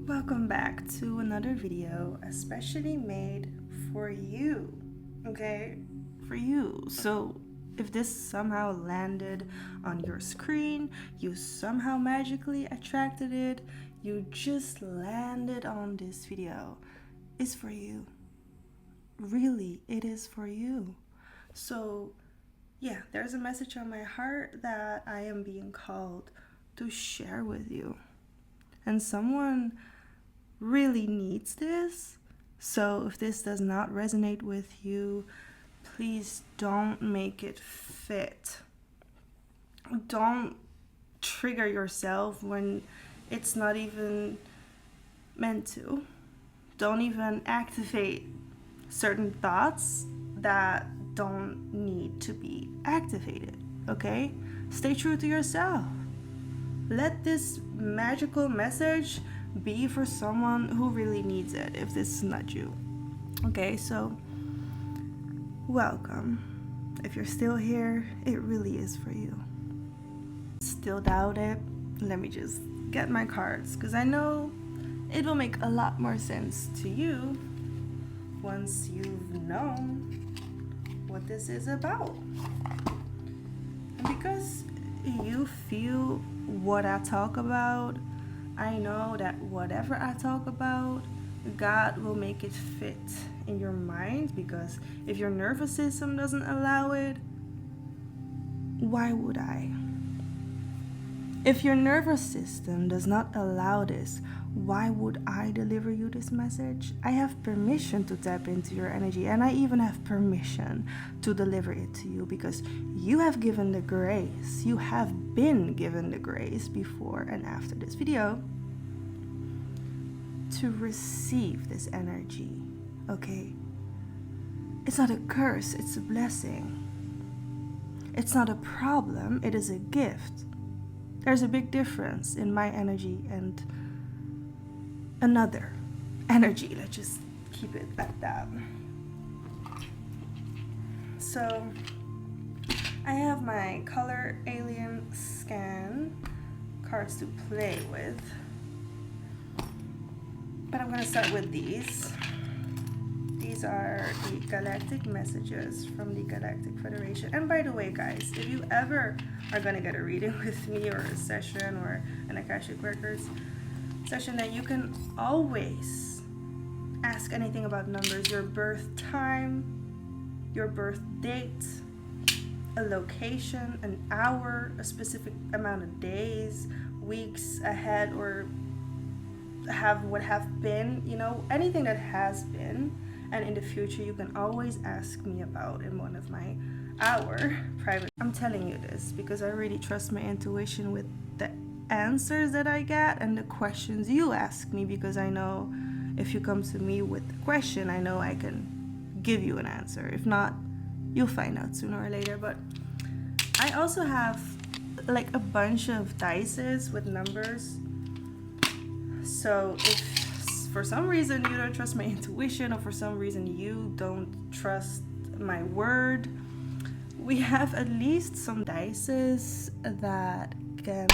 Welcome back to another video, especially made for you, okay? For you. So, if this somehow landed on your screen, you somehow magically attracted it, you just landed on this video, it's for you. Really, it is for you. So, yeah, there's a message on my heart that I am being called to share with you. And someone really needs this. So if this does not resonate with you, please don't make it fit. Don't trigger yourself when it's not even meant to. Don't even activate certain thoughts that don't need to be activated, okay? Stay true to yourself. Let this magical message be for someone who really needs it if this is not you. Okay, so welcome. If you're still here, it really is for you. Still doubt it? Let me just get my cards because I know it will make a lot more sense to you once you've known what this is about. And because you feel what I talk about, I know that whatever I talk about, God will make it fit in your mind, because if your nervous system doesn't allow it, why would I? If your nervous system does not allow this, why would I deliver you this message? I have permission to tap into your energy, and I even have permission to deliver it to you because you have given the grace. You have been given the grace before and after this video to receive this energy, okay? It's not a curse, it's a blessing. It's not a problem, it is a gift. There's a big difference in my energy and another energy. Let's just keep it at that. So, I have my color alien scan cards to play with. But I'm gonna start with these. These are the galactic messages from the Galactic Federation. And by the way, guys, if you ever are gonna get a reading with me or a session or an Akashic Records session, then you can always ask anything about numbers, your birth time, your birth date, a location, an hour, a specific amount of days, weeks ahead, or have been, anything that has been and in the future you can always ask me about in one of my private. I'm telling you this because I really trust my intuition with the answers that I get and the questions you ask me, because I know if you come to me with the question, I know I can give you an answer. If not, you'll find out sooner or later. But I also have like a bunch of dices with numbers. So if for some reason you don't trust my intuition, or for some reason you don't trust my word, we have at least some dices that can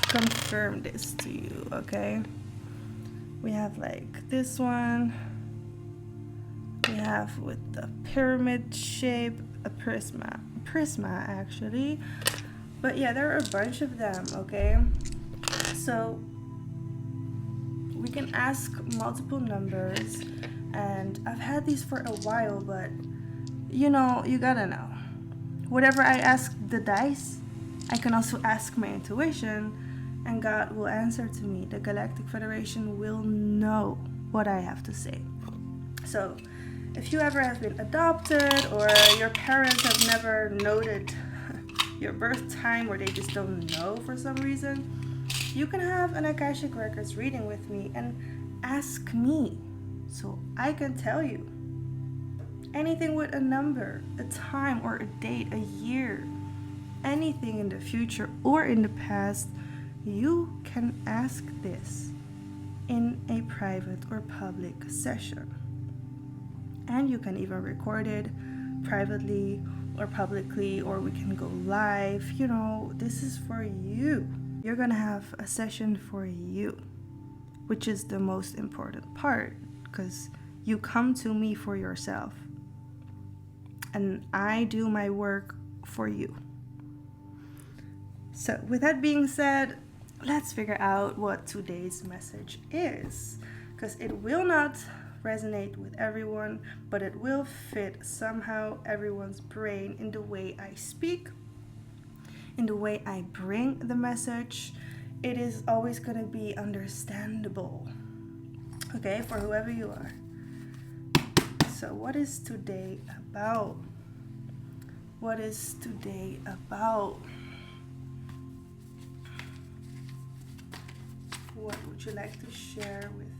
confirm this to you, okay? We have like this one. We have with the pyramid shape, a prisma actually. But yeah, there are a bunch of them, okay? So we can ask multiple numbers, and I've had these for a while, but you gotta know. Whatever I ask the dice, I can also ask my intuition, and God will answer to me. The Galactic Federation will know what I have to say. So, if you ever have been adopted, or your parents have never noted your birth time, or they just don't know for some reason, you can have an Akashic Records reading with me and ask me so I can tell you. Anything with a number, a time, or a date, a year, anything in the future or in the past, you can ask this in a private or public session. And you can even record it privately or publicly, or we can go live. This is for you. You're gonna have a session for you which is the most important part, because you come to me for yourself and I do my work for you. So with that being said, let's figure out what today's message is, because it will not resonate with everyone, but it will fit somehow everyone's brain in the way I speak, in the way I bring the message. It is always going to be understandable, okay, for whoever you are. So what is today about? What is today about? What would you like to share with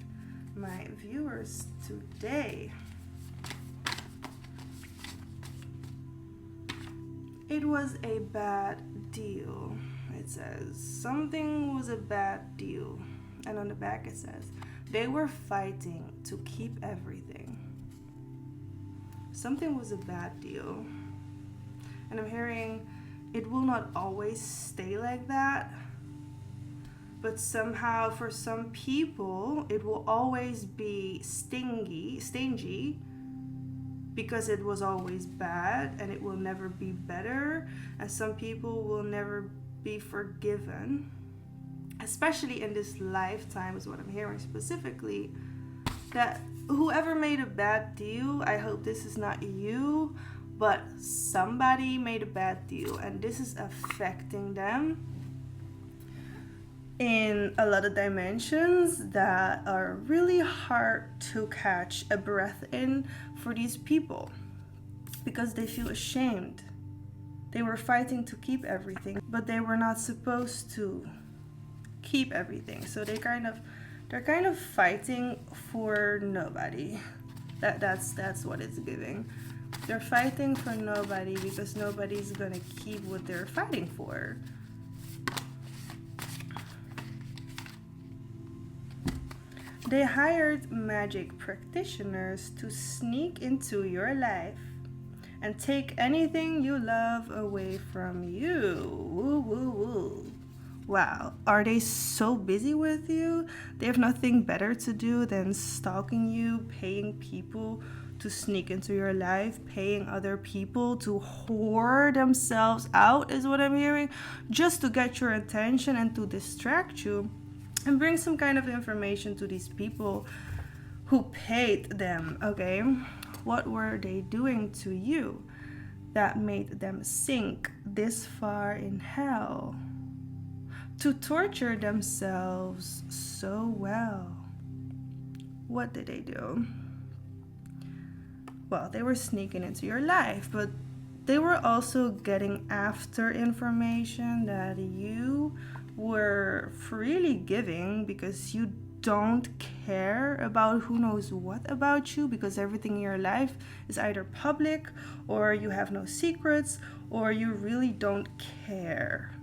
my viewers today? It was a bad deal. It says something was a bad deal. And on the back it says they were fighting to keep everything. Something was a bad deal. And I'm hearing it will not always stay like that. But somehow for some people it will always be stingy, because it was always bad and it will never be better. And some people will never be forgiven, especially in this lifetime is what I'm hearing specifically. That whoever made a bad deal, I hope this is not you, but somebody made a bad deal and this is affecting them in a lot of dimensions that are really hard to catch a breath in for these people, because they feel ashamed. They were fighting to keep everything, but they were not supposed to keep everything. So they're kind of fighting for nobody. That's what it's giving. They're fighting for nobody because nobody's gonna keep what they're fighting for. They hired magic practitioners to sneak into your life and take anything you love away from you. Woo, woo, woo. Wow, are they so busy with you? They have nothing better to do than stalking you, paying people to sneak into your life, paying other people to whore themselves out, is what I'm hearing, just to get your attention and to distract you and bring some kind of information to these people who paid them, okay? What were they doing to you that made them sink this far in hell? To torture themselves so well. What did they do? Well, they were sneaking into your life, but they were also getting after information that you were freely giving, because you don't care about who knows what about you, because everything in your life is either public, or you have no secrets, or you really don't care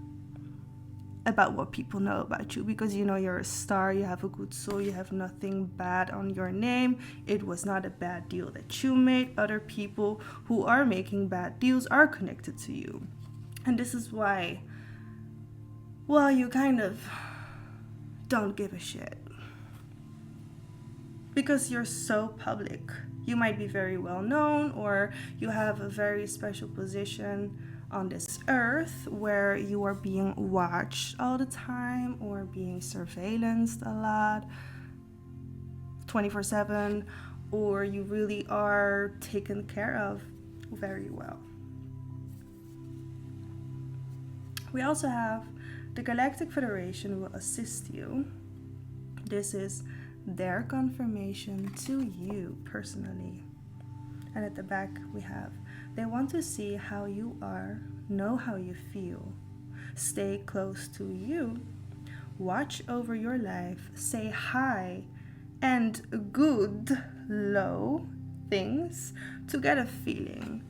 about what people know about you, because you know you're a star, you have a good soul, you have nothing bad on your name. It was not a bad deal that you made. Other people who are making bad deals are connected to you. And this is why, well, you kind of don't give a shit, because you're so public. You might be very well known, or you have a very special position on this earth where you are being watched all the time, or being surveillanced a lot 24/7, or you really are taken care of very well. We also have the Galactic Federation will assist you. This is their confirmation to you personally. And at the back we have, they want to see how you are, know how you feel, stay close to you, watch over your life, say hi and good low things to get a feeling.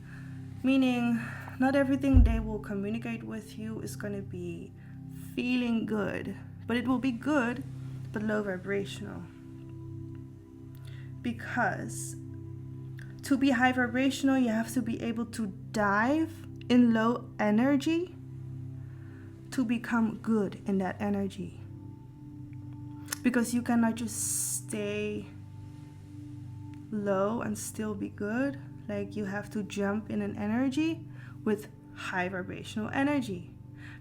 Meaning, not everything they will communicate with you is going to be feeling good, but it will be good, but low vibrational. Because to be high vibrational, you have to be able to dive in low energy to become good in that energy. because you cannot just stay low and still be good. Like, you have to jump in an energy with high vibrational energy,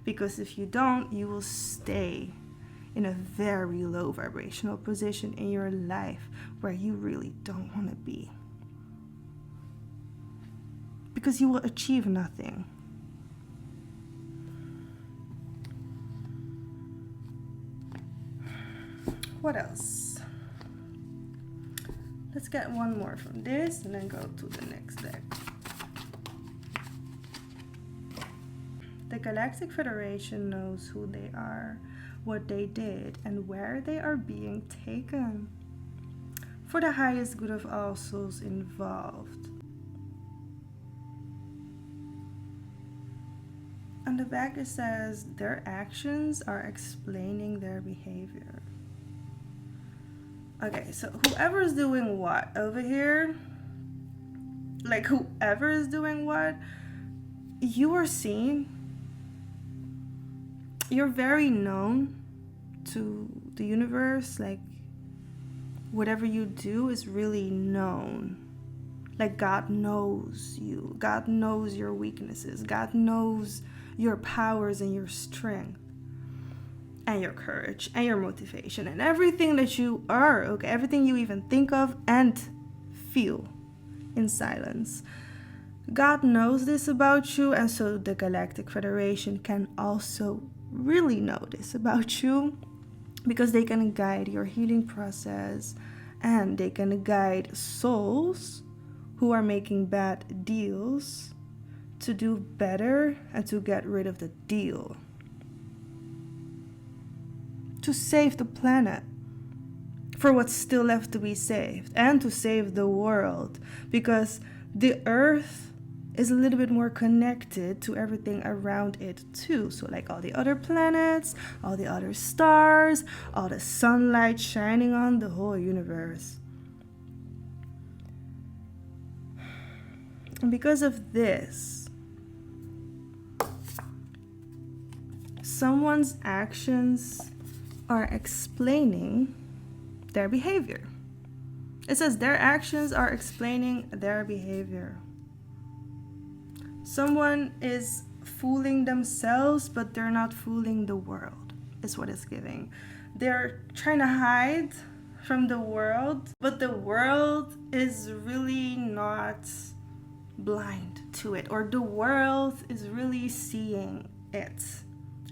because if you don't, you will stay in a very low vibrational position in your life where you really don't want to be, because you will achieve nothing. What else? Let's get one more from this and then go to the next deck. The Galactic Federation knows who they are, what they did, and where they are being taken, for the highest good of all souls involved. On the back it says, their actions are explaining their behavior. Okay, so whoever is doing what over here, like whoever is doing what, you are seen. You're very known to the universe. Like, whatever you do is really known. Like, God knows you. God knows your weaknesses. God knows your powers and your strength and your courage and your motivation and everything that you are, okay? Everything you even think of and feel in silence. God knows this about you, and so the Galactic Federation can also really know this about you, because they can guide your healing process, and they can guide souls who are making bad deals to do better and to get rid of the deal, to save the planet for what's still left to be saved, and to save the world, because the earth is a little bit more connected to everything around it too. So like all the other planets, all the other stars, all the sunlight shining on the whole universe. And because of this, someone's actions are explaining their behavior. It says their actions are explaining their behavior. Someone is fooling themselves, but they're not fooling the world, is what it's giving. They're trying to hide from the world, but the world is really not blind to it, or the world is really seeing it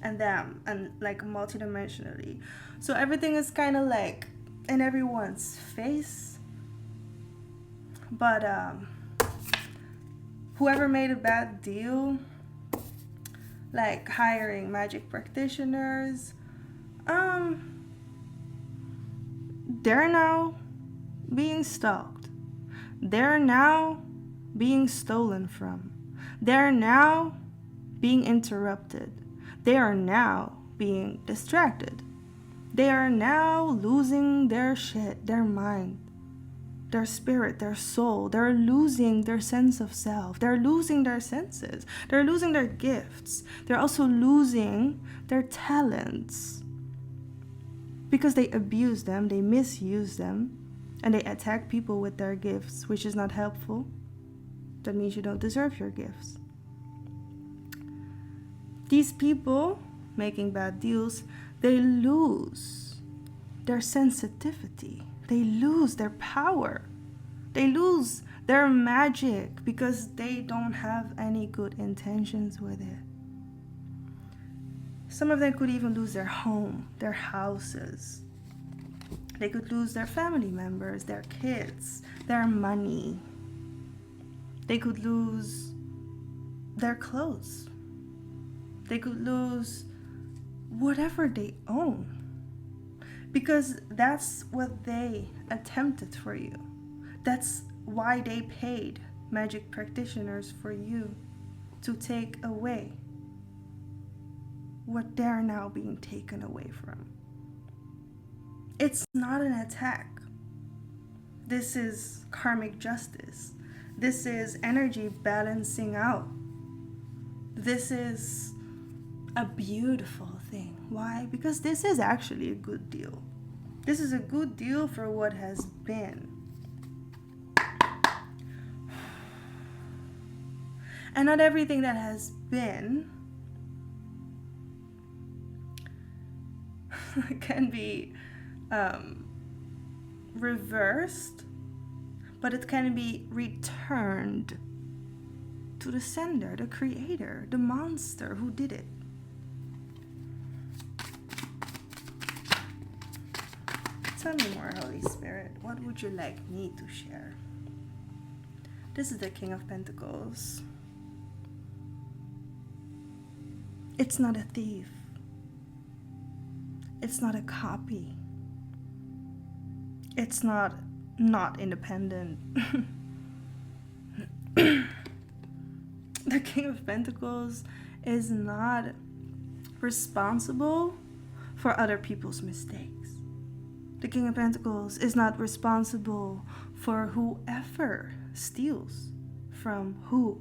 and them, and like multidimensionally. So everything is kind of like in everyone's face, but whoever made a bad deal, like hiring magic practitioners, they're now being stalked. They're now being stolen from. They're now being interrupted. They are now being distracted. They are now losing their shit, their mind, their spirit, their soul. They're losing their sense of self. They're losing their senses. They're losing their gifts. They're also losing their talents, because they abuse them, they misuse them, and they attack people with their gifts, which is not helpful. That means you don't deserve your gifts. These people making bad deals, they lose their sensitivity. They lose their power. They lose their magic, because they don't have any good intentions with it. Some of them could even lose their home, their houses. They could lose their family members, their kids, their money. They could lose their clothes. They could lose whatever they own, because that's what they attempted for you. That's why they paid magic practitioners for you, to take away what they're now being taken away from. It's not an attack. This is karmic justice. This is energy balancing out. This is a beautiful thing. Why? Because this is actually a good deal. This is a good deal for what has been. And not everything that has been can be reversed, but it can be returned to the sender, the creator, the monster who did it. Tell me more, Holy Spirit. What would you like me to share? This is the King of Pentacles. It's not a thief. It's not a copy. It's not independent. The King of Pentacles is not responsible for other people's mistakes. The King of Pentacles is not responsible for whoever steals from who.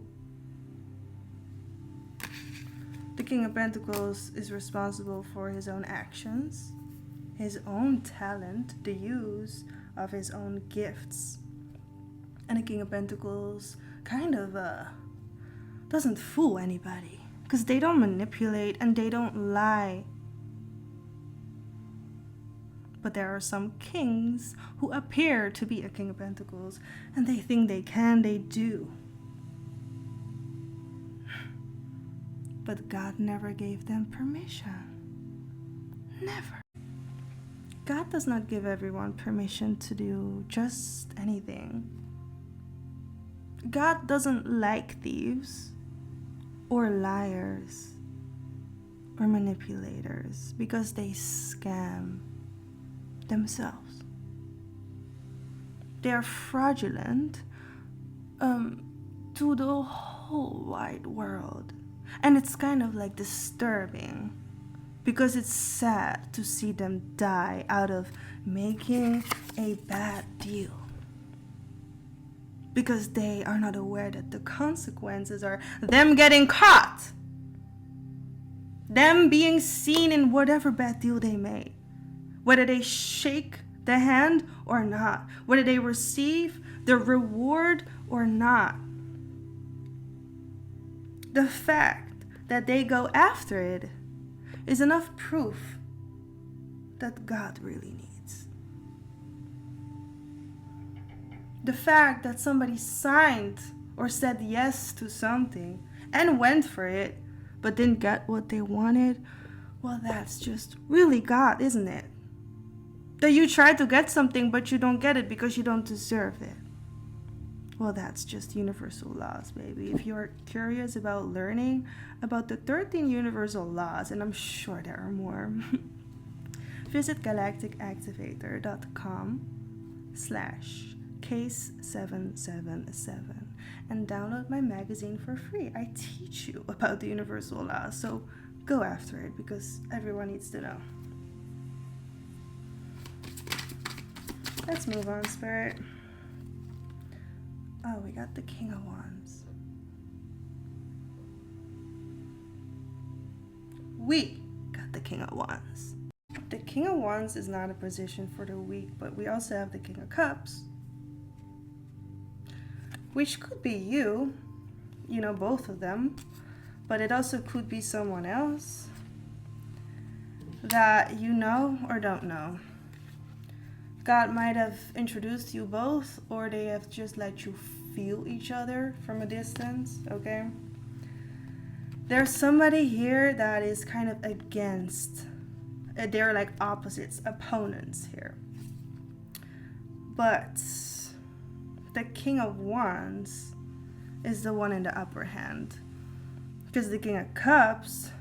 The King of Pentacles is responsible for his own actions, his own talent, the use of his own gifts. And the King of Pentacles kind of doesn't fool anybody, because they don't manipulate and they don't lie. But there are some kings who appear to be a King of Pentacles, and they think they can, they do. But God never gave them permission. Never. God does not give everyone permission to do just anything. God doesn't like thieves or liars or manipulators, because they scam themselves. They are fraudulent to the whole wide world. And it's kind of like disturbing, because it's sad to see them die out of making a bad deal, because they are not aware that the consequences are them getting caught, them being seen in whatever bad deal they made, whether they shake the hand or not, whether they receive the reward or not. The fact that they go after it is enough proof that God really needs. The fact that somebody signed or said yes to something and went for it but didn't get what they wanted, well, that's just really God, isn't it? That you try to get something but you don't get it because you don't deserve it. Well, that's just universal laws, baby. If you're curious about learning about the 13 universal laws, and I'm sure there are more, visit galacticactivator.com/case777 and download my magazine for free. I teach you about the universal laws, so go after it, because everyone needs to know. Let's move on, Spirit. Oh, we got the King of Wands. We got the King of Wands. The King of Wands is not a position for the weak, but we also have the King of Cups, which could be you, both of them, but it also could be someone else that you know or don't know. God might have introduced you both, or they have just let you feel each other from a distance, okay? There's somebody here that is kind of against, they're like opposites, opponents here. But the King of Wands is the one in the upper hand, because the King of Cups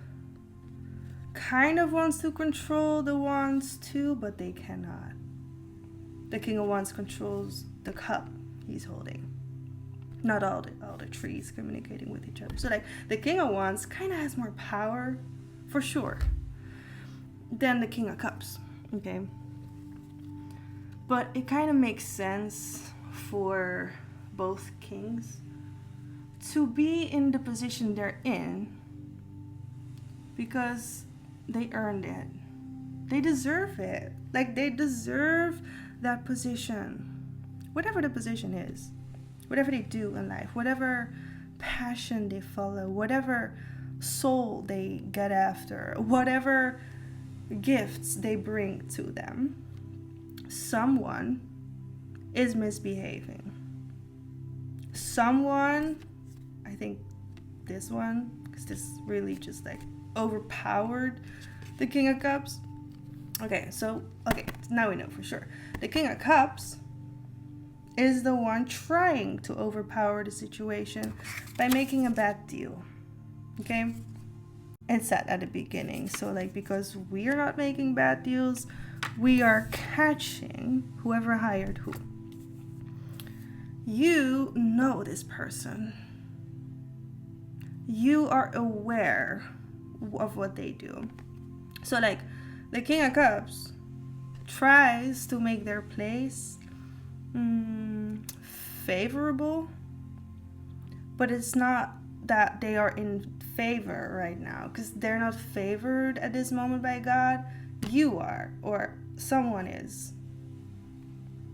kind of wants to control the Wands too, but they cannot. The King of Wands controls the cup he's holding, not all the trees communicating with each other. So like the King of Wands kind of has more power, for sure, than the King of Cups, okay? But it kind of makes sense for both kings to be in the position they're in, because they earned it. They deserve it. Like, they deserve that position. Whatever the position is, whatever they do in life, whatever passion they follow, whatever soul they get after, whatever gifts they bring to them, someone is misbehaving. Someone, I think this one, because this really just like overpowered the King of Cups. Okay, now we know for sure. The King of Cups is the one trying to overpower the situation by making a bad deal. Okay? And said at the beginning. So like, because we are not making bad deals, we are catching whoever hired who. You know this person. You are aware of what they do. So like, the King of Cups tries to make their place favorable, but it's not that they are in favor right now, because they're not favored at this moment by God. You are, or someone is.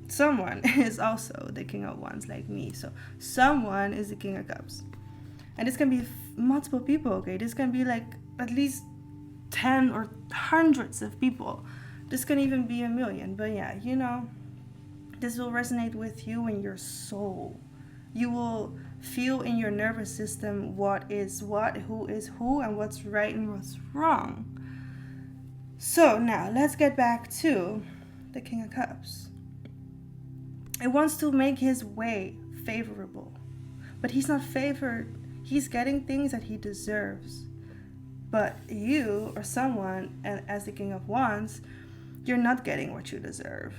Someone is also the King of Wands, like me. So someone is the King of Cups, and this can be multiple people. Okay, this can be like at least 10 or hundreds of people. This can even be 1,000,000. But yeah, you know, this will resonate with you in your soul. You will feel in your nervous system what is what, who is who, and what's right and what's wrong. So now let's get back to the King of Cups. It wants to make his way favorable, but he's not favored. He's getting things that he deserves. But you or someone, and as the King of Wands, you're not getting what you deserve.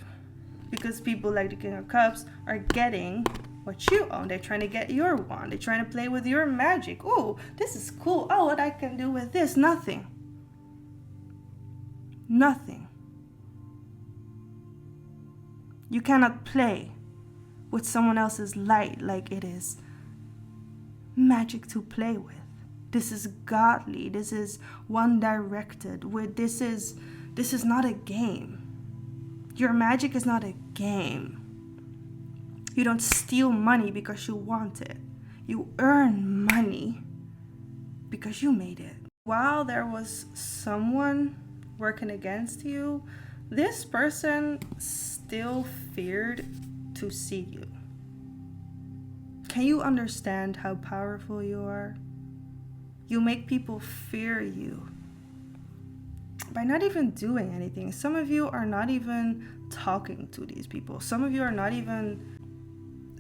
Because people like the King of Cups are getting what you own. They're trying to get your wand. They're trying to play with your magic. Oh, this is cool. Oh, what I can do with this? Nothing. Nothing. You cannot play with someone else's light like it is magic to play with. This is godly. This is one directed. This is not a game. Your magic is not a game. You don't steal money because you want it. You earn money because you made it. While there was someone working against you, this person still feared to see you. Can you understand how powerful you are? You make people fear you by not even doing anything. Some of you are not even talking to these people. Some of you are not even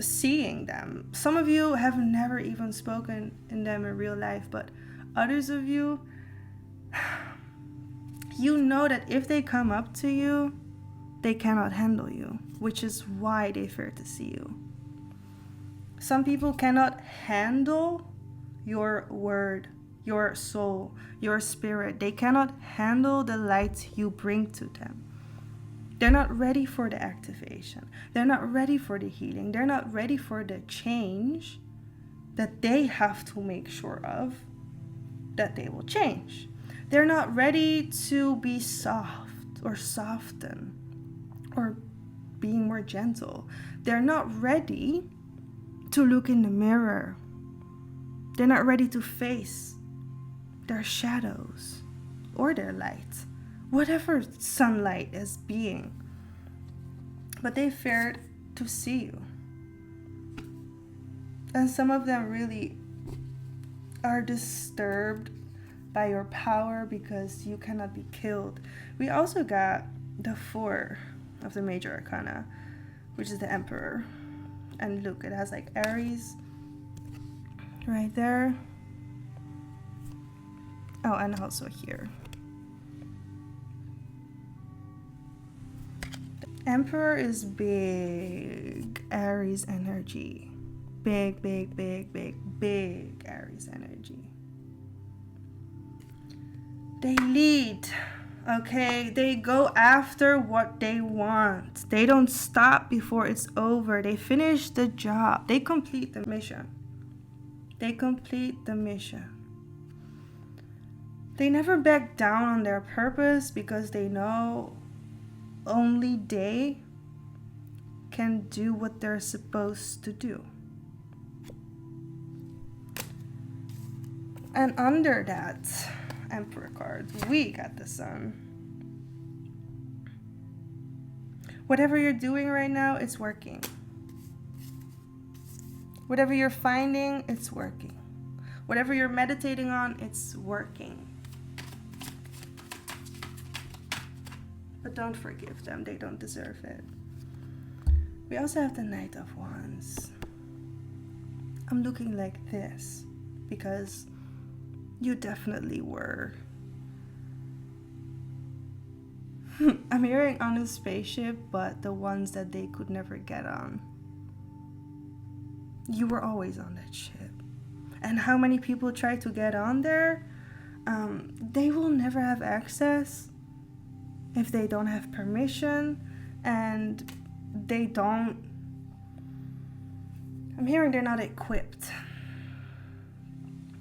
seeing them. Some of you have never even spoken in them in real life, but others of you, you know that if they come up to you, they cannot handle you, which is why they fear to see you. Some people cannot handle your word, your soul, your spirit. They cannot handle the light you bring to them. They're not ready for the activation. They're not ready for the healing. They're not ready for the change that they have to make sure of that they will change. They're not ready to be soft or soften or being more gentle. They're not ready to look in the mirror. They're not ready to face their shadows or their light, whatever sunlight is being. But they feared to see you. And some of them really are disturbed by your power because you cannot be killed. We also got the 4 of the major arcana, which is the Emperor. And look, it has like Aries right there. Oh, and also here. The Emperor is big Aries energy. Big Aries energy. They lead, okay? They go after what they want. They don't stop before it's over. They finish the job. They complete the mission. They complete the mission. They never back down on their purpose because they know only they can do what they're supposed to do. And under that Emperor card, we got the Sun. Whatever you're doing right now, it's working. Whatever you're finding, it's working. Whatever you're meditating on, it's working. But don't forgive them, they don't deserve it. We also have the Knight of Wands. I'm looking like this because you definitely were. I'm hearing on a spaceship, but the ones that they could never get on. You were always on that ship. And how many people try to get on there? They will never have access if they don't have permission, and they don't. I'm hearing they're not equipped.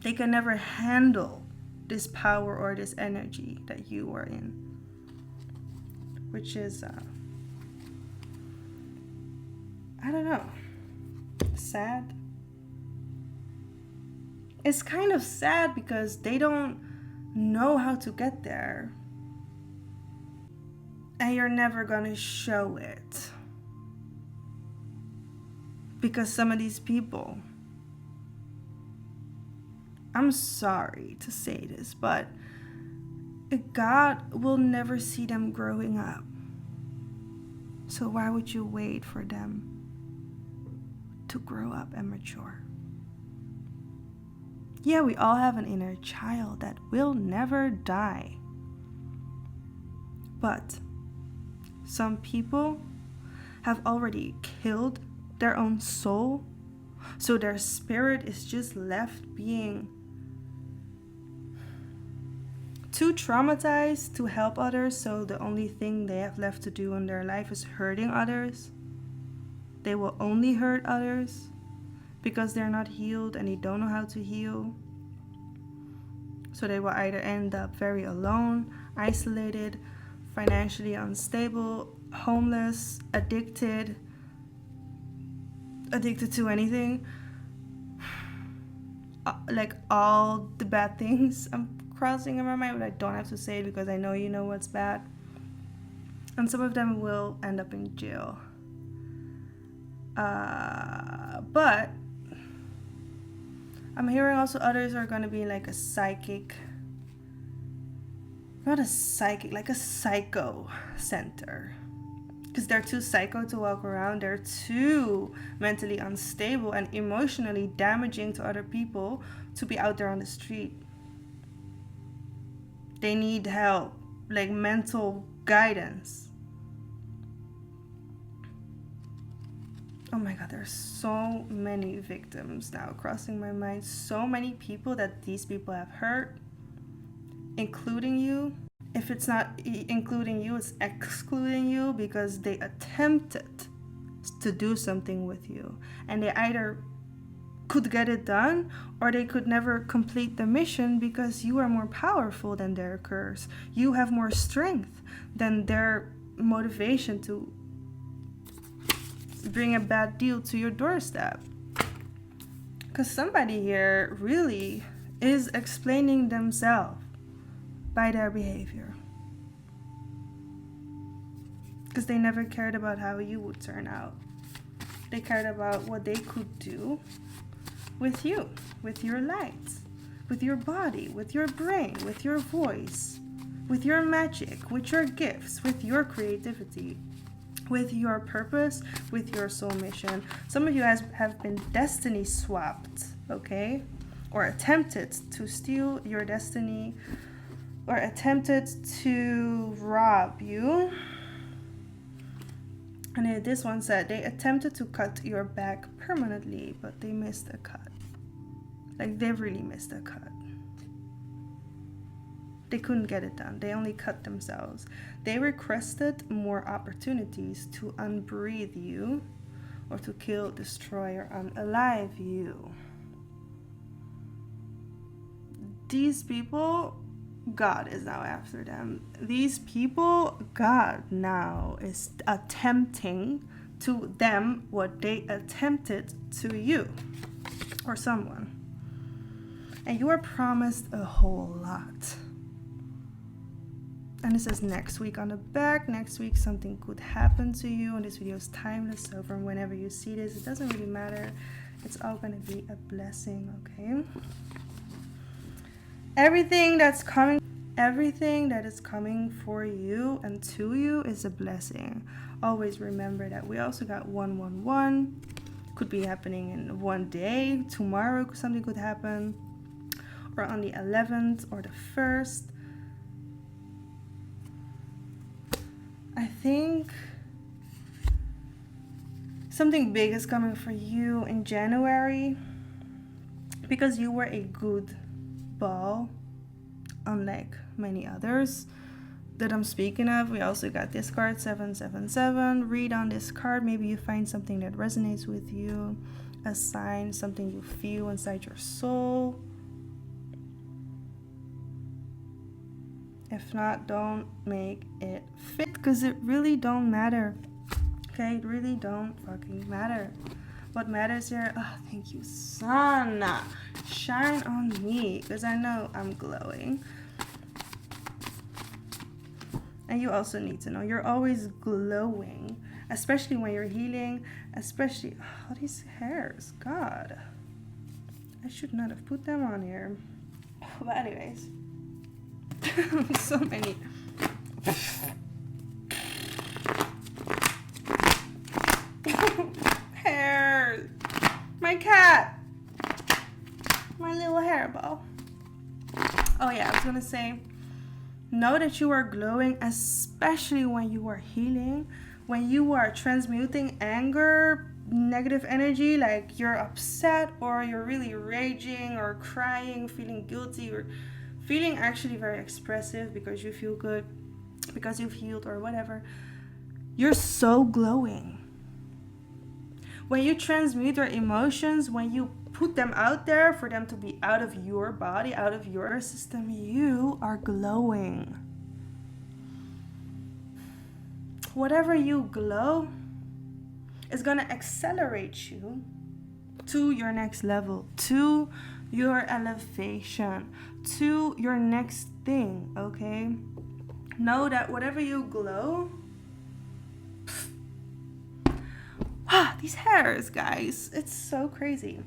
They can never handle this power or this energy that you are in, which is, I don't know, sad. It's kind of sad because they don't know how to get there. And you're never gonna show it. Because some of these people, I'm sorry to say this, but God will never see them growing up. So why would you wait for them to grow up and mature? Yeah, we all have an inner child that will never die. But some people have already killed their own soul, so their spirit is just left being too traumatized to help others, so the only thing they have left to do in their life is hurting others. They will only hurt others because they're not healed and they don't know how to heal. So they will either end up very alone, isolated, financially unstable, homeless, addicted to anything. Like all the bad things I'm crossing in my mind, but I don't have to say it because I know you know what's bad. And some of them will end up in jail. But I'm hearing also others are going to be like a psychic, not a psychic, like a psycho center. Because they're too psycho to walk around. They're too mentally unstable and emotionally damaging to other people to be out there on the street. They need help, like mental guidance. Oh my God, there's so many victims now crossing my mind. So many people that these people have hurt, including you. If it's not including you, it's excluding you because they attempted to do something with you. And they either could get it done or they could never complete the mission because you are more powerful than their curse. You have more strength than their motivation to bring a bad deal to your doorstep. Because somebody here really is explaining themselves by their behavior. Because they never cared about how you would turn out. They cared about what they could do with you, with your lights, with your body, with your brain, with your voice, with your magic, with your gifts, with your creativity, with your purpose, with your soul mission. Some of you guys have been destiny swapped, okay? Or attempted to steal your destiny, or attempted to rob you. And this one said they attempted to cut your back permanently, but they missed a cut. Like they really missed a cut. They couldn't get it done. They only cut themselves. They requested more opportunities to unbreathe you or to kill, destroy, or unalive you. These people God is now after them. These people, God now is attempting to them what they attempted to you or someone. And you are promised a whole lot. And it says next week on the back. Next week something could happen to you. And this video is timeless, so from whenever you see this, it doesn't really matter. It's all going to be a blessing, okay? Everything that is coming for you and to you is a blessing. Always remember that. We also got 111. Could be happening in one day. Tomorrow something could happen. Or on the 11th or the 1st. I think something big is coming for you in January because you were a good ball, unlike many others that I'm speaking of. We also got this card, 777. Read on this card. Maybe you find something that resonates with you, a sign, something you feel inside your soul. If not, don't make it fit, because it really don't matter. Okay, it really don't fucking matter. What matters here, oh, thank you, sun. Shine on me, because I know I'm glowing. And you also need to know you're always glowing, especially when you're healing, especially, oh, these hairs, God. I should not have put them on here. But anyways. So many. Hair. My cat. My little hairball. Oh yeah, I was gonna say, know that you are glowing, especially when you are healing, when you are transmuting anger, negative energy, like you're upset or you're really raging or crying, feeling guilty, or feeling actually very expressive because you feel good, because you've healed or whatever. You're so glowing. When you transmute your emotions, when you put them out there for them to be out of your body, out of your system, you are glowing. Whatever you glow is going to accelerate you to your next level, to your elevation, to your next thing, okay? Know that whatever you glow, these hairs, guys, it's so crazy.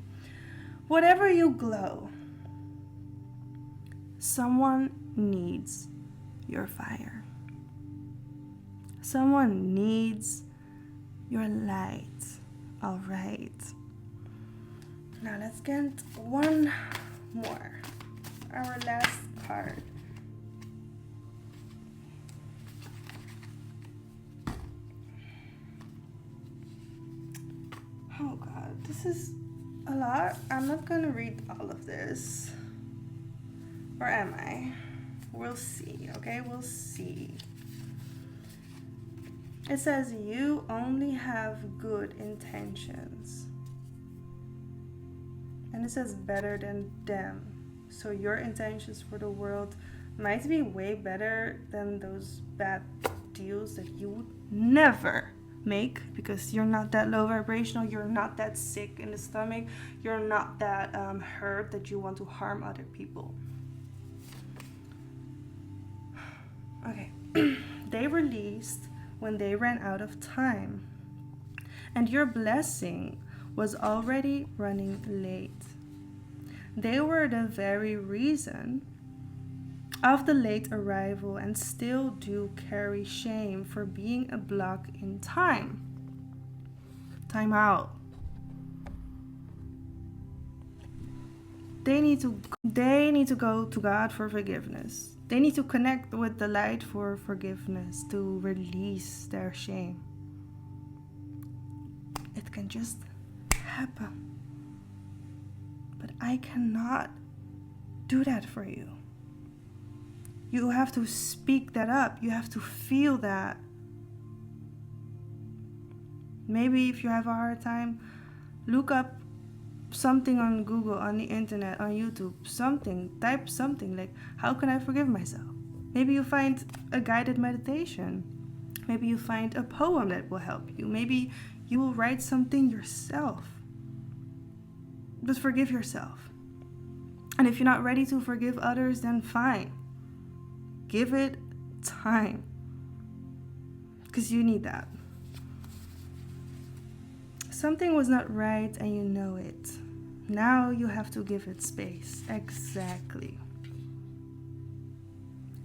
Whatever you glow, someone needs your fire. Someone needs your light. All right. Now let's get one more. Our last card. Oh God, this is a lot. I'm not gonna read all of this. Or am I? We'll see, okay? We'll see. It says you only have good intentions. And it says better than them. So your intentions for the world might be way better than those bad deals that you would never make, because you're not that low vibrational, you're not that sick in the stomach, you're not that hurt that you want to harm other people. Okay. They released when they ran out of time, and your blessing was already running late. They were the very reason of the late arrival and still do carry shame for being a block in time. Time out. They need to go to God for forgiveness. They need to connect with the light for forgiveness, to release their shame. It can just happen. But I cannot do that for you. You have to speak that up. You have to feel that. Maybe if you have a hard time, look up something on Google, on the internet, on YouTube, something, type something like, how can I forgive myself? Maybe you find a guided meditation. Maybe you find a poem that will help you. Maybe you will write something yourself. But forgive yourself. And if you're not ready to forgive others, then fine. Give it time. Because you need that. Something was not right and you know it. Now you have to give it space. Exactly.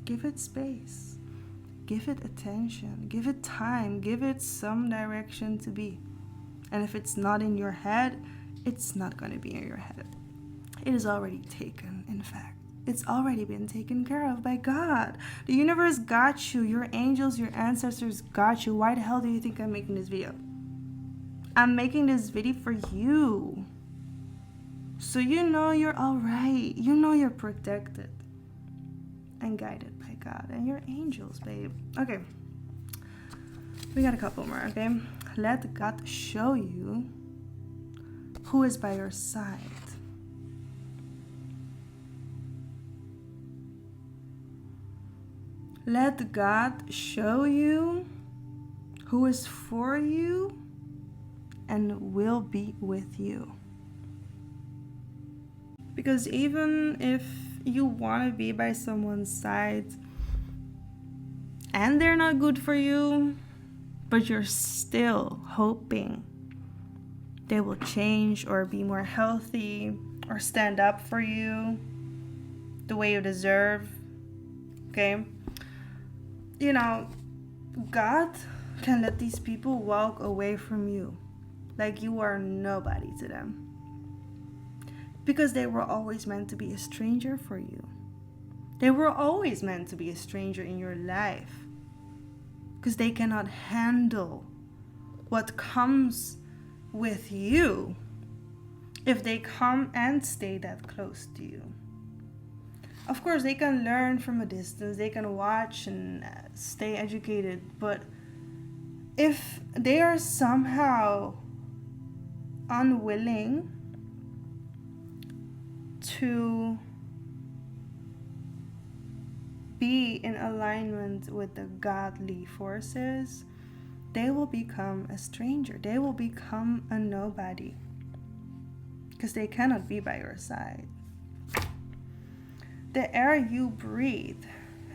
Give it space. Give it attention. Give it time. Give it some direction to be. And if it's not in your head, it's not going to be in your head. It is already taken, in fact. It's already been taken care of by God. The universe got you. Your angels, your ancestors got you. Why the hell do you think I'm making this video? I'm making this video for you. So you know you're alright. You know you're protected and guided by God and your angels, babe. Okay. We got a couple more, okay? Let God show you who is by your side. Let God show you who is for you and will be with you. Because even if you want to be by someone's side and they're not good for you, but you're still hoping they will change or be more healthy or stand up for you the way you deserve, okay? You know, God can let these people walk away from you like you are nobody to them. Because they were always meant to be a stranger for you. They were always meant to be a stranger in your life. Because they cannot handle what comes with you if they come and stay that close to you. Of course, they can learn from a distance, they can watch and stay educated, but if they are somehow unwilling to be in alignment with the godly forces, they will become a stranger. They will become a nobody because they cannot be by your side. The air you breathe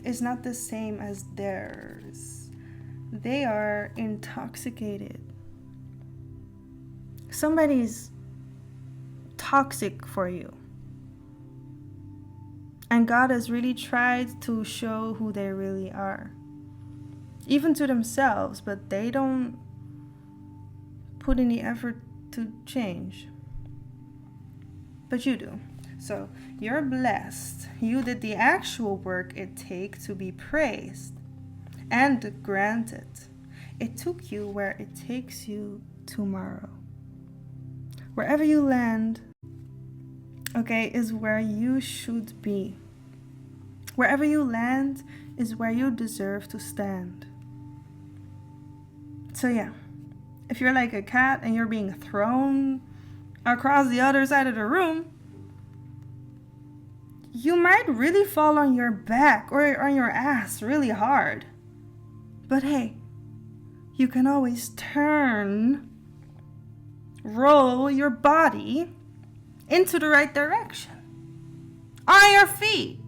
is not the same as theirs. They are intoxicated. Somebody's toxic for you. And God has really tried to show who they really are. Even to themselves, but they don't put any effort to change. But you do. So you're blessed. You did the actual work it takes to be praised and granted. It took you where it takes you tomorrow. Wherever you land, okay, is where you should be. Wherever you land is where you deserve to stand. So yeah, if you're like a cat and you're being thrown across the other side of the room, you might really fall on your back or on your ass really hard. But hey, you can always roll your body into the right direction. On your feet.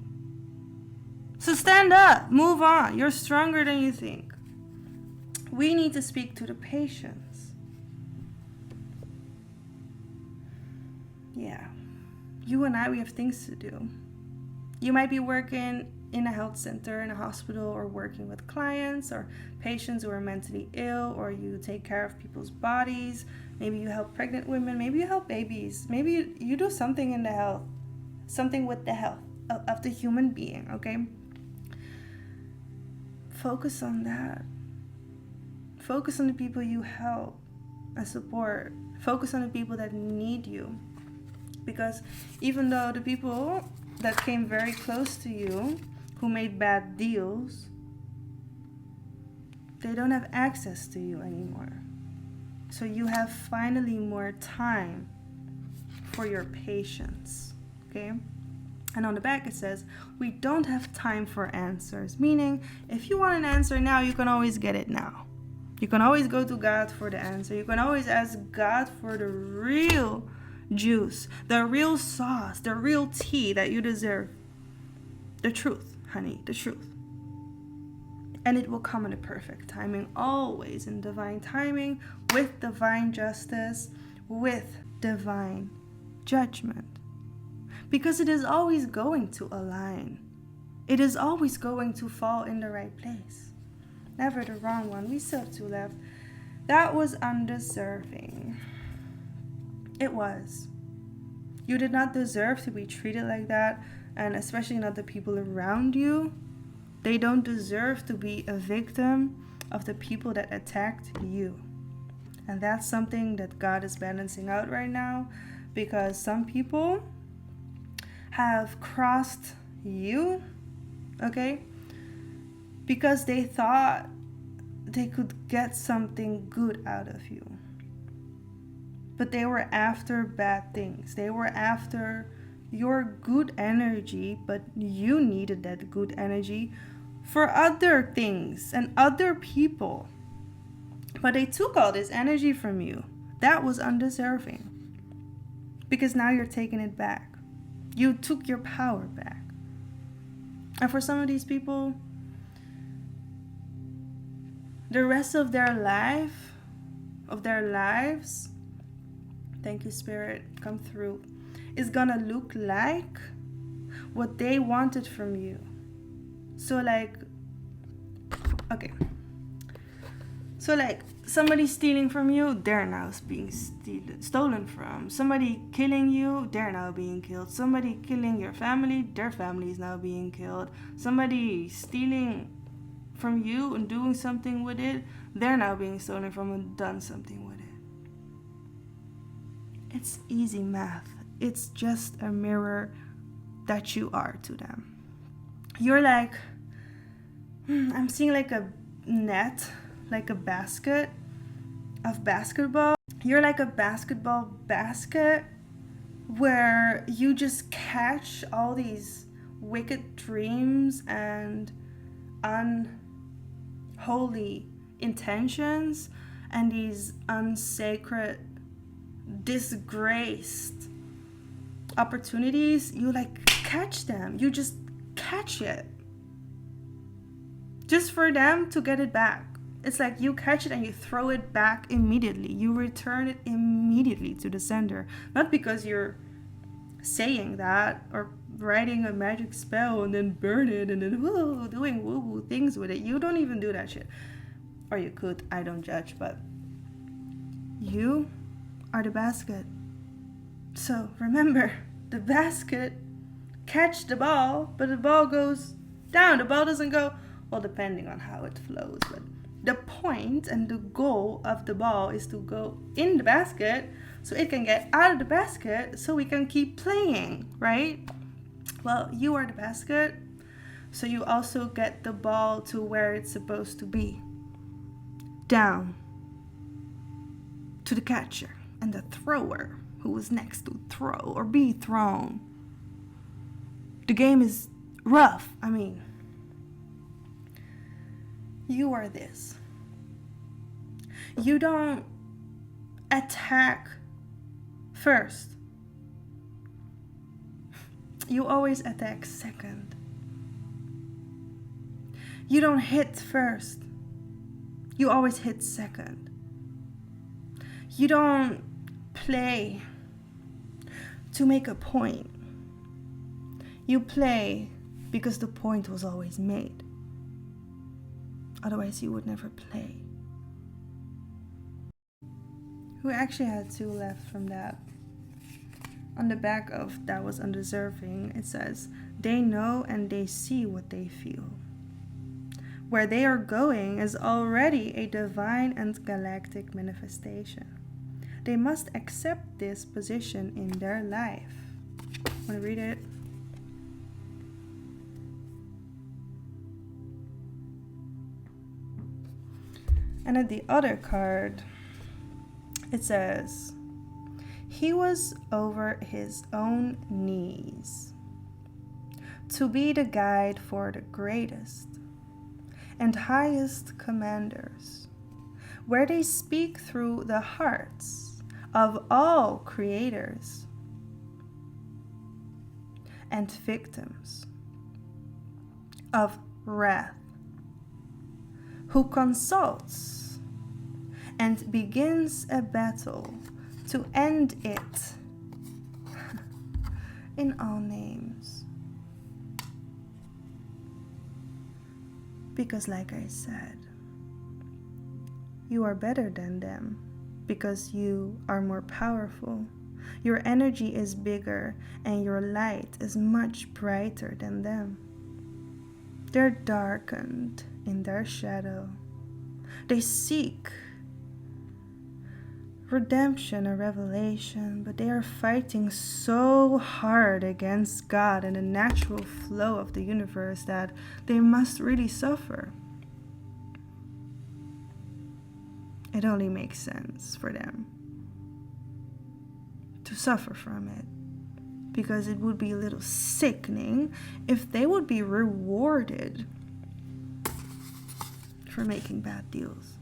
So stand up, move on. You're stronger than you think. We need to speak to the patients. Yeah. You and I, we have things to do. You might be working in a health center, in a hospital, or working with clients or patients who are mentally ill, or you take care of people's bodies. Maybe you help pregnant women. Maybe you help babies. Maybe you do something in the health, something with the health of the human being, okay? Focus on that. Focus on the people you help and support. Focus on the people that need you. Because even though the people that came very close to you, who made bad deals, they don't have access to you anymore. So you have finally more time for your patience. Okay? And on the back it says, we don't have time for answers. Meaning, if you want an answer now, you can always get it now. You can always go to God for the answer. You can always ask God for the real juice, the real sauce, the real tea that you deserve. The truth, honey, the truth. And it will come in the perfect timing, always in divine timing, with divine justice, with divine judgment. Because it is always going to align. It is always going to fall in the right place. Never the wrong one. We still have two left. That was undeserving. It was. You did not deserve to be treated like that, and especially not the people around you. They don't deserve to be a victim of the people that attacked you. And that's something that God is balancing out right now, because some people have crossed you, okay, because they thought they could get something good out of you. But they were after bad things. They were after your good energy, but you needed that good energy for other things and other people. But they took all this energy from you. That was undeserving. Because now you're taking it back. You took your power back. And for some of these people, the rest of their lives, thank you, Spirit, come through, is gonna look like what they wanted from you. So like, okay. So like, somebody stealing from you, they're now being stolen from. Somebody killing you, they're now being killed. Somebody killing your family, their family is now being killed. Somebody stealing from you and doing something with it, they're now being stolen from and done something with it. It's easy math. It's just a mirror that you are to them. You're like, I'm seeing like a net, like a basket of basketball. You're like a basketball basket where you just catch all these wicked dreams and unholy intentions and these unsacred, disgraced opportunities. You like catch them. You just catch it. Just for them to get it back. It's like you catch it and you throw it back immediately. You return it immediately to the sender. Not because you're saying that or writing a magic spell and then burn it and then doing woo-woo things with it. You don't even do that shit. Or you could, I don't judge, but you are the basket. So remember, the basket catch the ball, but the ball goes down. The ball doesn't go, well, depending on how it flows, but the point and the goal of the ball is to go in the basket so it can get out of the basket so we can keep playing, right? Well, you are the basket, so you also get the ball to where it's supposed to be. Down to the catcher and the thrower who was next to throw or be thrown. The game is rough. I mean, you are this. You don't attack first. You always attack second. You don't hit first. You always hit second. You don't play to make a point. You play because the point was always made. Otherwise, you would never play. We actually had two left from that. On the back of that was undeserving, it says, they know and they see what they feel. Where they are going is already a divine and galactic manifestation. They must accept this position in their life. Want to read it? And at the other card, it says, he was over his own knees to be the guide for the greatest and highest commanders, where they speak through the hearts of all creators and victims of wrath, who consults and begins a battle to end it in all names. Because like I said, you are better than them because you are more powerful. Your energy is bigger and your light is much brighter than them. They're darkened in their shadow. They seek redemption or revelation, but they are fighting so hard against God and the natural flow of the universe that they must really suffer. It only makes sense for them to suffer from it, because it would be a little sickening if they would be rewarded for making bad deals.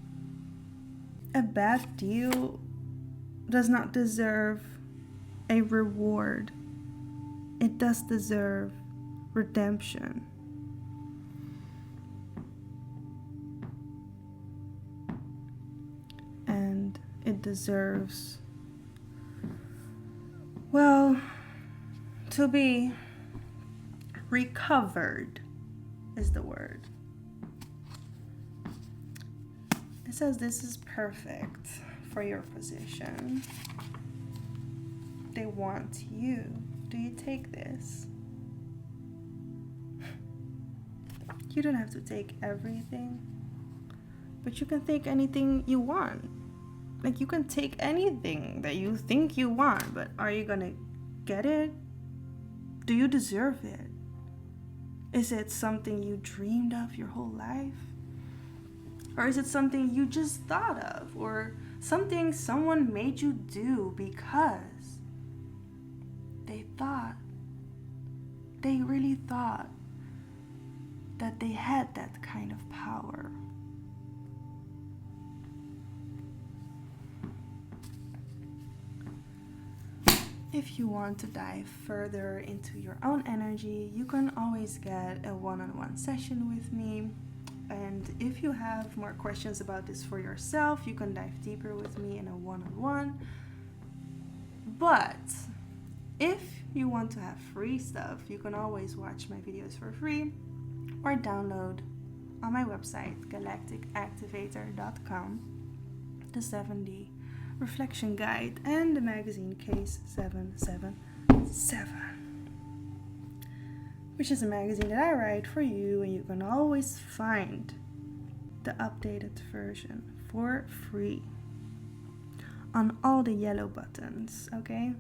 A bad deal does not deserve a reward. It does deserve redemption. And it deserves, well, to be recovered is the word. It says this is perfect for your position. They want you. Do you take this? You don't have to take everything, but you can take anything you want. Like, you can take anything that you think you want, but are you gonna get it? Do you deserve it? Is it something you dreamed of your whole life? Or is it something you just thought of? Or something someone made you do because they really thought that they had that kind of power? If you want to dive further into your own energy, you can always get a one-on-one session with me. And if you have more questions about this for yourself, you can dive deeper with me in a one-on-one. But if you want to have free stuff, you can always watch my videos for free or download on my website, galacticactivator.com, the 7D reflection guide and the magazine Case 777, which is a magazine that I write for you, and you can always find the updated version for free on all the yellow buttons, okay?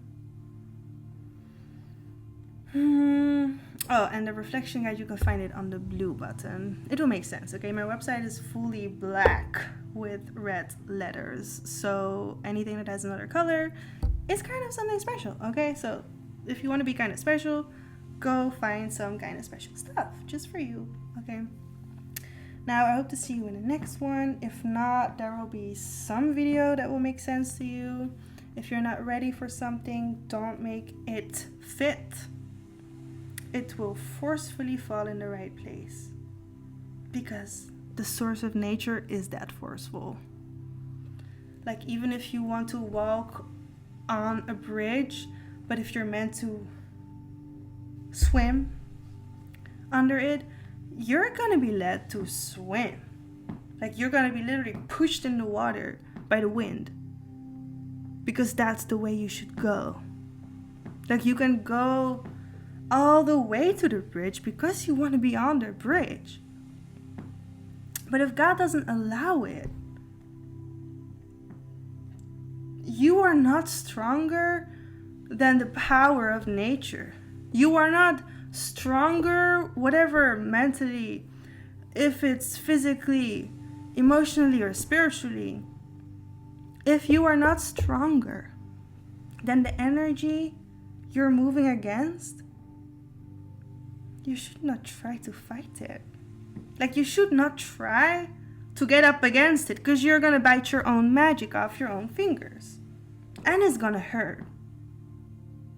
Oh, and the reflection guide, you can find it on the blue button. It will make sense, okay? My website is fully black with red letters, so anything that has another color is kind of something special, okay? So if you want to be kind of special, go find some kind of special stuff just for you, okay? Now, I hope to see you in the next one. If not, there will be some video that will make sense to you. If you're not ready for something, don't make it fit. It will forcefully fall in the right place, because the source of nature is that forceful. Like, even if you want to walk on a bridge, but if you're meant to swim under it, you're gonna be led to swim. Like, you're gonna be literally pushed in the water by the wind, because that's the way you should go. Like, you can go all the way to the bridge because you want to be on the bridge. But if God doesn't allow it, you are not stronger than the power of nature. You are not stronger, whatever, mentally, if it's physically, emotionally, or spiritually. If you are not stronger then the energy you're moving against, you should not try to fight it. Like, you should not try to get up against it, because you're gonna bite your own magic off your own fingers. And it's gonna hurt.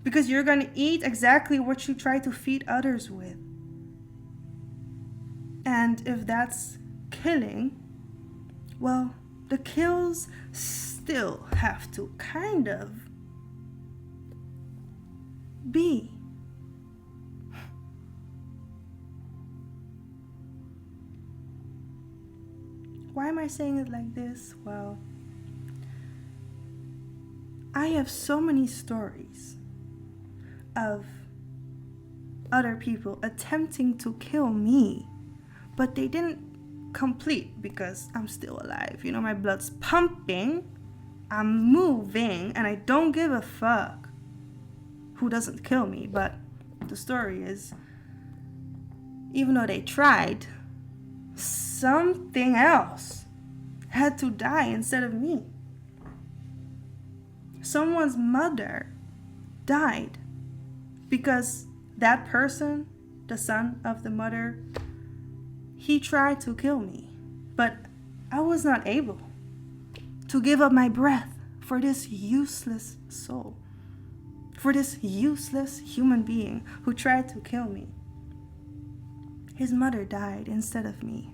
Because you're gonna eat exactly what you try to feed others with. And if that's killing, well, the kills still have to kind of be. Why am I saying it like this? Well, I have so many stories of other people attempting to kill me, but they didn't complete because I'm still alive. You know, my blood's pumping, I'm moving, and I don't give a fuck who doesn't kill me. But the story is, even though they tried, something else had to die instead of me. Someone's mother died because that person, the son of the mother, he tried to kill me. But I was not able to give up my breath for this useless soul, for this useless human being who tried to kill me. His mother died instead of me.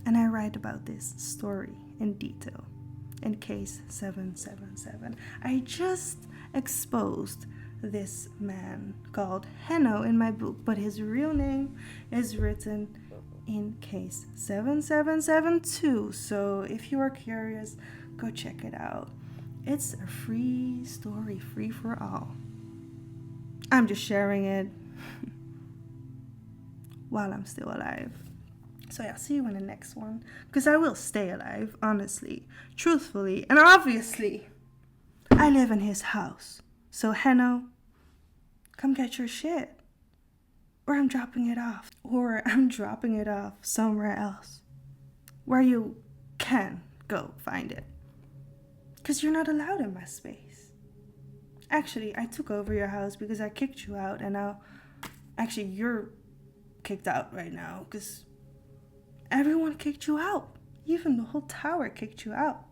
And I write about this story in detail in case 777. I just exposed this man called Henno in my book, but his real name is written in case 7772. So if you are curious, go check it out. It's a free story, free for all. I'm just sharing it while I'm still alive. So yeah, see you in the next one. Because I will stay alive, honestly, truthfully, and obviously, I live in his house. So Henno, come get your shit. Or I'm dropping it off. Or I'm dropping it off somewhere else, where you can go find it. Because you're not allowed in my space. Actually, I took over your house because I kicked you out, and now, actually, you're kicked out right now, because everyone kicked you out. Even the whole tower kicked you out.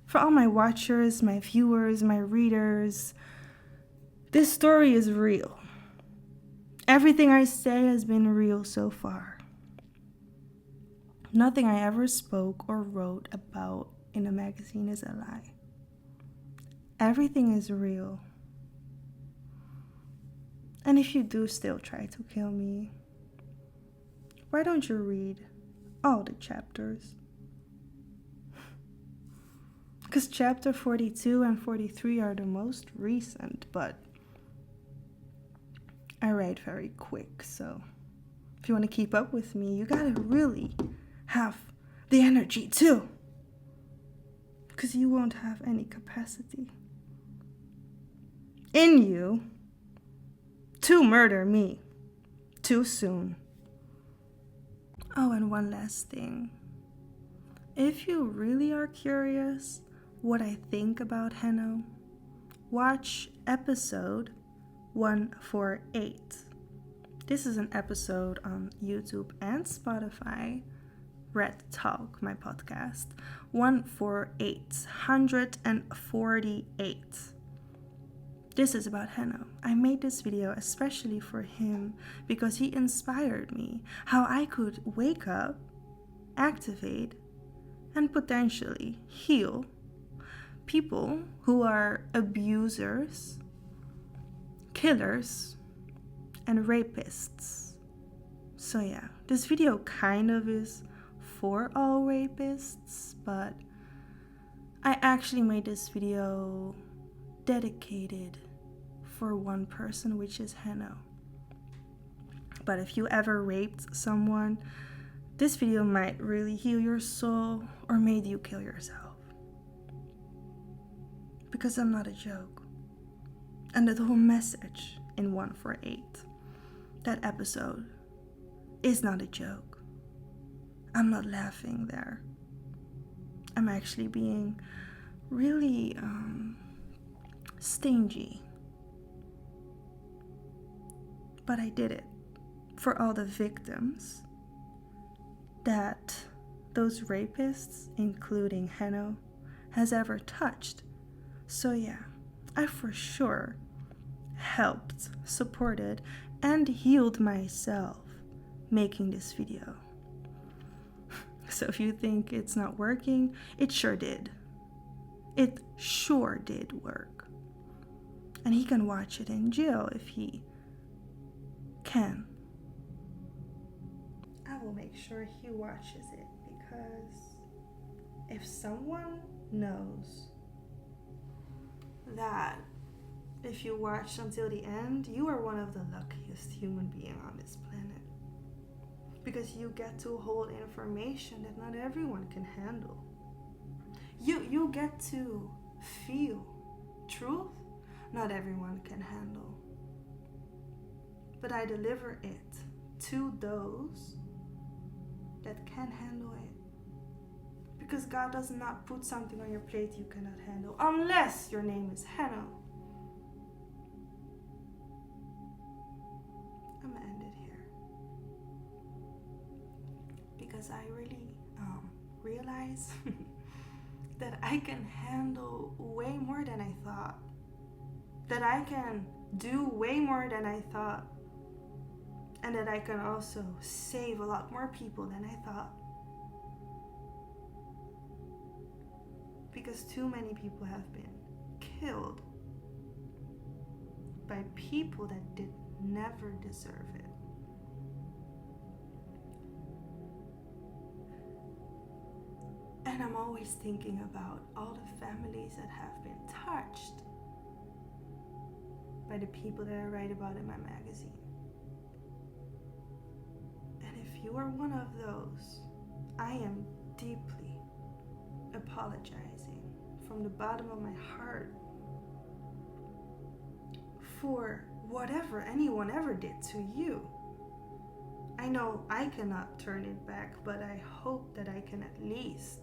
For all my watchers, my viewers, my readers, this story is real. Everything I say has been real so far. Nothing I ever spoke or wrote about in a magazine is a lie. Everything is real. And if you do still try to kill me, why don't you read all the chapters? Because chapter 42 and 43 are the most recent, but I write very quick, so if you want to keep up with me, you gotta really have the energy too, because you won't have any capacity in you to murder me too soon. Oh, and one last thing. If you really are curious what I think about Henno, watch episode 148. This is an episode on YouTube and Spotify, Red Talk, my podcast. 148, 148. This is about Henno. I made this video especially for him because he inspired me how I could wake up, activate, and potentially heal people who are abusers, killers, and rapists. So yeah, this video kind of is for all rapists, but I actually made this video dedicated for one person, which is Henno. But if you ever raped someone, this video might really heal your soul or made you kill yourself. Because I'm not a joke. And the whole message in 148, that episode, is not a joke. I'm not laughing there. I'm actually being really stingy. But I did it for all the victims that those rapists, including Heno, has ever touched. So yeah, I for sure helped, supported, and healed myself making this video. So if you think it's not working, it sure did. It sure did work. And he can watch it in jail if he can. I will make sure he watches it, because if someone knows that if you watch until the end, you are one of the luckiest human beings on this planet. Because you get to hold information that not everyone can handle. You get to feel truth not everyone can handle. But I deliver it to those that can handle it. Because God does not put something on your plate you cannot handle, unless your name is Heno. I'm gonna end it here. Because I really realize that I can handle way more than I thought. That I can do way more than I thought. And that I can also save a lot more people than I thought. Because too many people have been killed by people that did never deserve it. And I'm always thinking about all the families that have been touched by the people that I write about in my magazine. And if you are one of those, I am deeply apologizing from the bottom of my heart for whatever anyone ever did to you. I know I cannot turn it back, but I hope that I can at least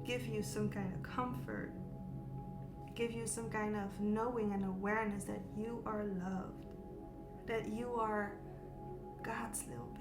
give you some kind of comfort, give you some kind of knowing and awareness that you are loved, that you are God's little